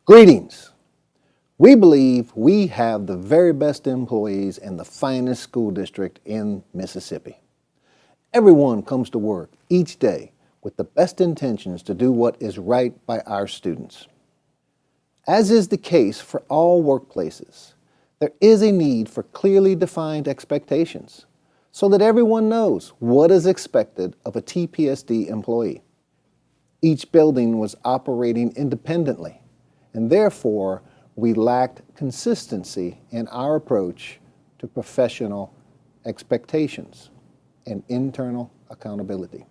Greetings. We believe we have the very best employees in the finest school district in Mississippi. Everyone comes to work each day with the best intentions to do what is right by our students. As is the case for all workplaces, there is a need for clearly defined expectations so that everyone knows what is expected of a TPSD employee. Each building was operating independently, and therefore we lacked consistency in our approach to professional expectations and internal accountability.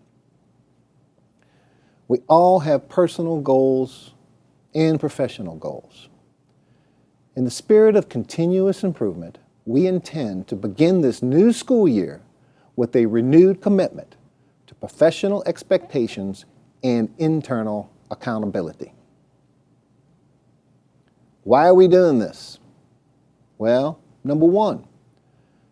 We all have personal goals and professional goals. In the spirit of continuous improvement, we intend to begin this new school year with a renewed commitment to professional expectations and internal accountability. Why are we doing this? Well, number one,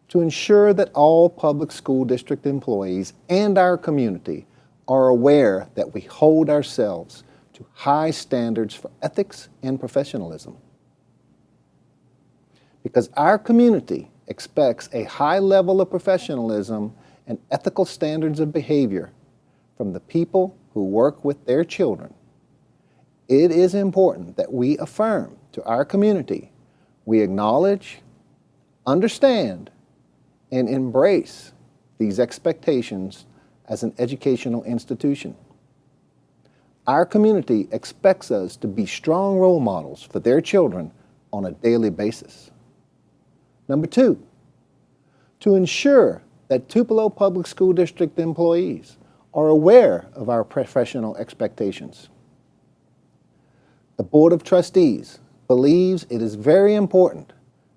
to ensure that all public school district employees and our community are aware that we hold ourselves to high standards for ethics and professionalism. Because our community expects a high level of professionalism and ethical standards of behavior from the people who work with their children, it is important that we affirm to our community we acknowledge, understand, and embrace these expectations as an educational institution. Our community expects us to be strong role models for their children on a daily basis. Number two, to ensure that Tupelo Public School District employees are aware of our professional expectations. The Board of Trustees believes it is very important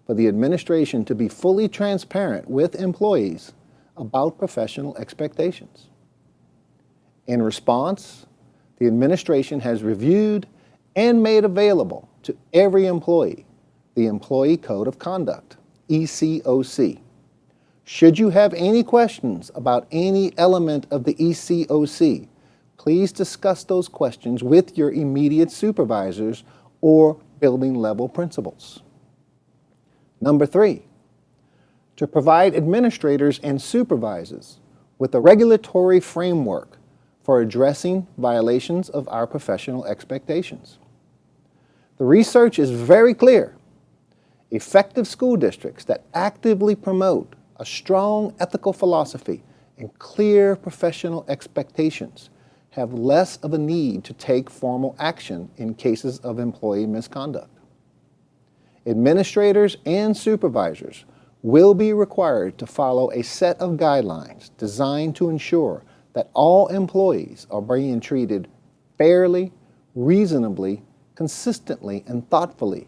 for the administration to be fully transparent with employees about professional expectations. In response, the administration has reviewed and made available to every employee the Employee Code of Conduct, ECOC. Should you have any questions about any element of the ECOC, please discuss those questions with your immediate supervisors or building level principals. Number three, to provide administrators and supervisors with a regulatory framework for addressing violations of our professional expectations. The research is very clear. Effective school districts that actively promote a strong ethical philosophy and clear professional expectations have less of a need to take formal action in cases of employee misconduct. Administrators and supervisors will be required to follow a set of guidelines designed to ensure that all employees are being treated fairly, reasonably, consistently, and thoughtfully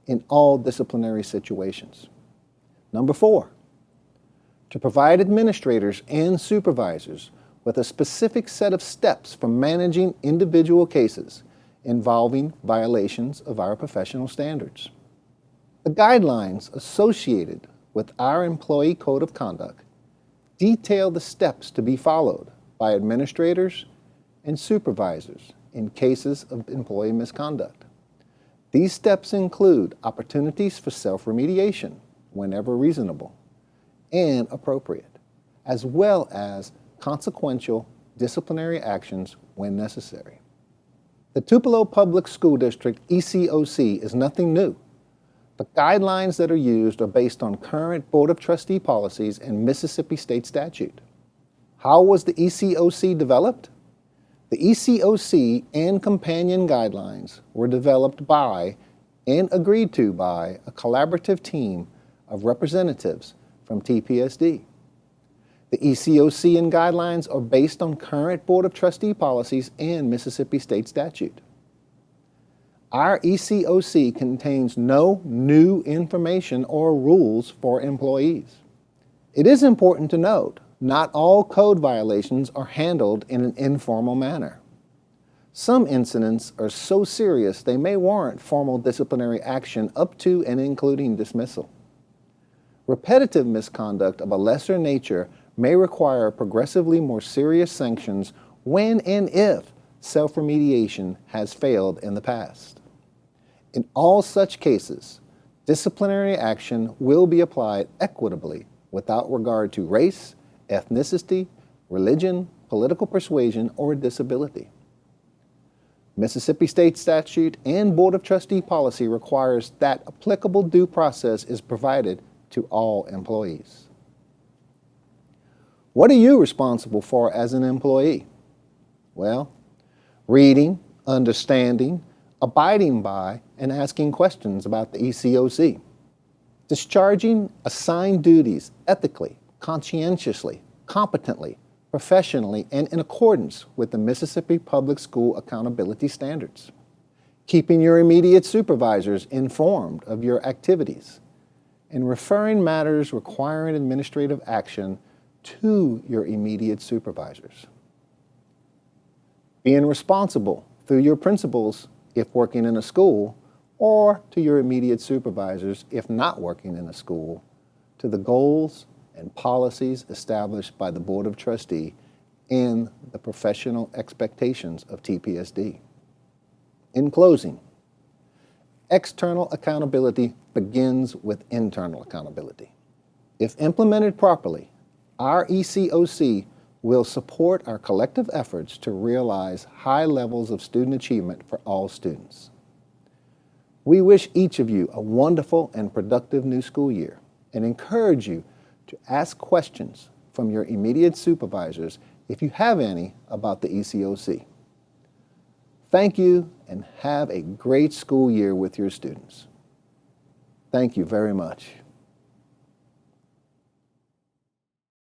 in all disciplinary situations. Number four, to provide administrators and supervisors with a specific set of steps for managing individual cases involving violations of our professional standards. The guidelines associated with our Employee Code of Conduct detail the steps to be followed by administrators and supervisors in cases of employee misconduct. These steps include opportunities for self-remediation whenever reasonable and appropriate, as well as consequential disciplinary actions when necessary. The Tupelo Public School District ECOC is nothing new. The guidelines that are used are based on current Board of Trustee policies and Mississippi state statute. How was the ECOC developed? The ECOC and companion guidelines were developed by and agreed to by a collaborative team of representatives from TPSD. The ECOC and guidelines are based on current Board of Trustee policies and Mississippi state statute. Our ECOC contains no new information or rules for employees. It is important to note, not all code violations are handled in an informal manner. Some incidents are so serious they may warrant formal disciplinary action up to and including dismissal. Repetitive misconduct of a lesser nature may require progressively more serious sanctions when and if self-remediation has failed in the past. In all such cases, disciplinary action will be applied equitably without regard to race, ethnicity, religion, political persuasion, or disability. Mississippi State statute and Board of Trustee policy requires that applicable due process is provided to all employees. What are you responsible for as an employee? Well, reading, understanding, abiding by, and asking questions about the ECOC. Discharging assigned duties ethically, conscientiously, competently, professionally, and in accordance with the Mississippi Public School Accountability Standards. Keeping your immediate supervisors informed of your activities, and referring matters requiring administrative action to your immediate supervisors. Being responsible through your principals if working in a school, or to your immediate supervisors if not working in a school, to the goals and policies established by the Board of Trustees and the professional expectations of TPSD. In closing, external accountability begins with internal accountability. If implemented properly, our ECOC will support our collective efforts to realize high levels of student achievement for all students. We wish each of you a wonderful and productive new school year and encourage you to ask questions from your immediate supervisors if you have any about the ECOC. Thank you and have a great school year with your students. Thank you very much.